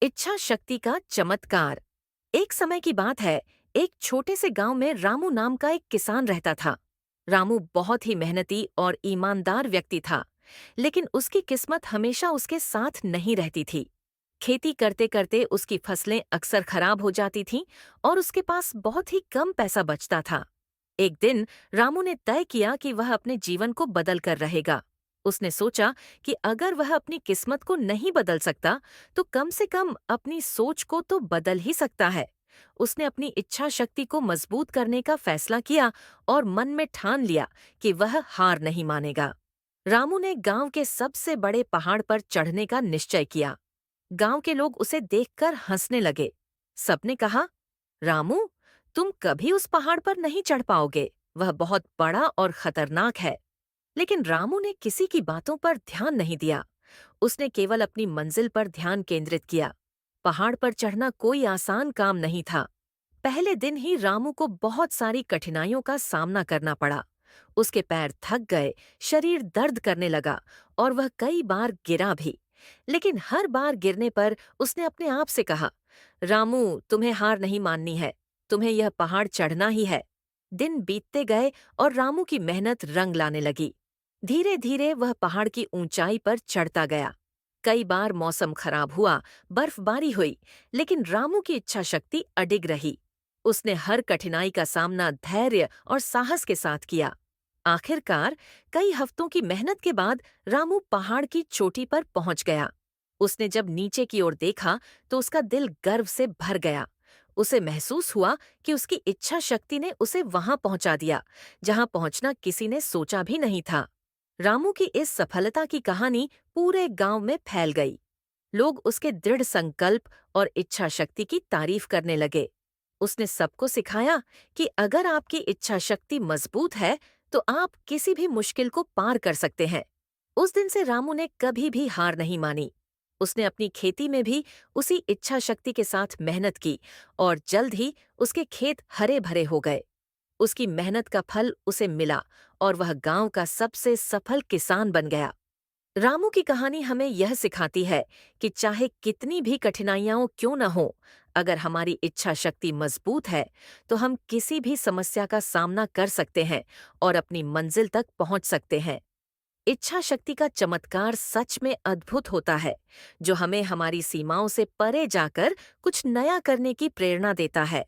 इच्छा शक्ति का चमत्कार। एक समय की बात है। एक छोटे से गांव में रामू नाम का एक किसान रहता था। रामू बहुत ही मेहनती और ईमानदार व्यक्ति था, लेकिन उसकी किस्मत हमेशा उसके साथ नहीं रहती थी। खेती करते करते उसकी फसलें अक्सर खराब हो जाती थीं और उसके पास बहुत ही कम पैसा बचता था। एक दिन रामू ने तय किया कि वह अपने जीवन को बदल कर रहेगा। उसने सोचा कि अगर वह अपनी किस्मत को नहीं बदल सकता, तो कम से कम अपनी सोच को तो बदल ही सकता है। उसने अपनी इच्छा शक्ति को मजबूत करने का फैसला किया और मन में ठान लिया कि वह हार नहीं मानेगा। रामू ने गांव के सबसे बड़े पहाड़ पर चढ़ने का निश्चय किया। गांव के लोग उसे देखकर हंसने लगे। सबने कहा, रामू, तुम कभी उस पहाड़ पर नहीं चढ़ पाओगे, वह बहुत बड़ा और खतरनाक है। लेकिन रामू ने किसी की बातों पर ध्यान नहीं दिया। उसने केवल अपनी मंजिल पर ध्यान केंद्रित किया। पहाड़ पर चढ़ना कोई आसान काम नहीं था। पहले दिन ही रामू को बहुत सारी कठिनाइयों का सामना करना पड़ा। उसके पैर थक गए, शरीर दर्द करने लगा और वह कई बार गिरा भी। लेकिन हर बार गिरने पर उसने अपने आप से कहा, रामू, तुम्हें हार नहीं माननी है, तुम्हें यह पहाड़ चढ़ना ही है। दिन बीतते गए और रामू की मेहनत रंग लाने लगी। धीरे धीरे वह पहाड़ की ऊंचाई पर चढ़ता गया। कई बार मौसम खराब हुआ, बर्फबारी हुई, लेकिन रामू की इच्छा शक्ति अडिग रही। उसने हर कठिनाई का सामना धैर्य और साहस के साथ किया। आखिरकार कई हफ्तों की मेहनत के बाद रामू पहाड़ की चोटी पर पहुंच गया। उसने जब नीचे की ओर देखा तो उसका दिल गर्व से भर गया। उसे महसूस हुआ कि उसकी इच्छा शक्ति ने उसे वहां पहुंचा दिया, जहां पहुंचना किसी ने सोचा भी नहीं था। रामू की इस सफलता की कहानी पूरे गांव में फैल गई। लोग उसके दृढ़ संकल्प और इच्छा शक्ति की तारीफ करने लगे। उसने सबको सिखाया कि अगर आपकी इच्छा शक्ति मजबूत है, तो आप किसी भी मुश्किल को पार कर सकते हैं। उस दिन से रामू ने कभी भी हार नहीं मानी। उसने अपनी खेती में भी उसी इच्छा शक्ति के साथ मेहनत की और जल्द ही उसके खेत हरे भरे हो गए। उसकी मेहनत का फल उसे मिला और वह गांव का सबसे सफल किसान बन गया। रामू की कहानी हमें यह सिखाती है कि चाहे कितनी भी कठिनाइयां क्यों न हो, अगर हमारी इच्छा शक्ति मजबूत है, तो हम किसी भी समस्या का सामना कर सकते हैं और अपनी मंजिल तक पहुंच सकते हैं। इच्छा शक्ति का चमत्कार सच में अद्भुत होता है, जो हमें हमारी सीमाओं से परे जाकर कुछ नया करने की प्रेरणा देता है।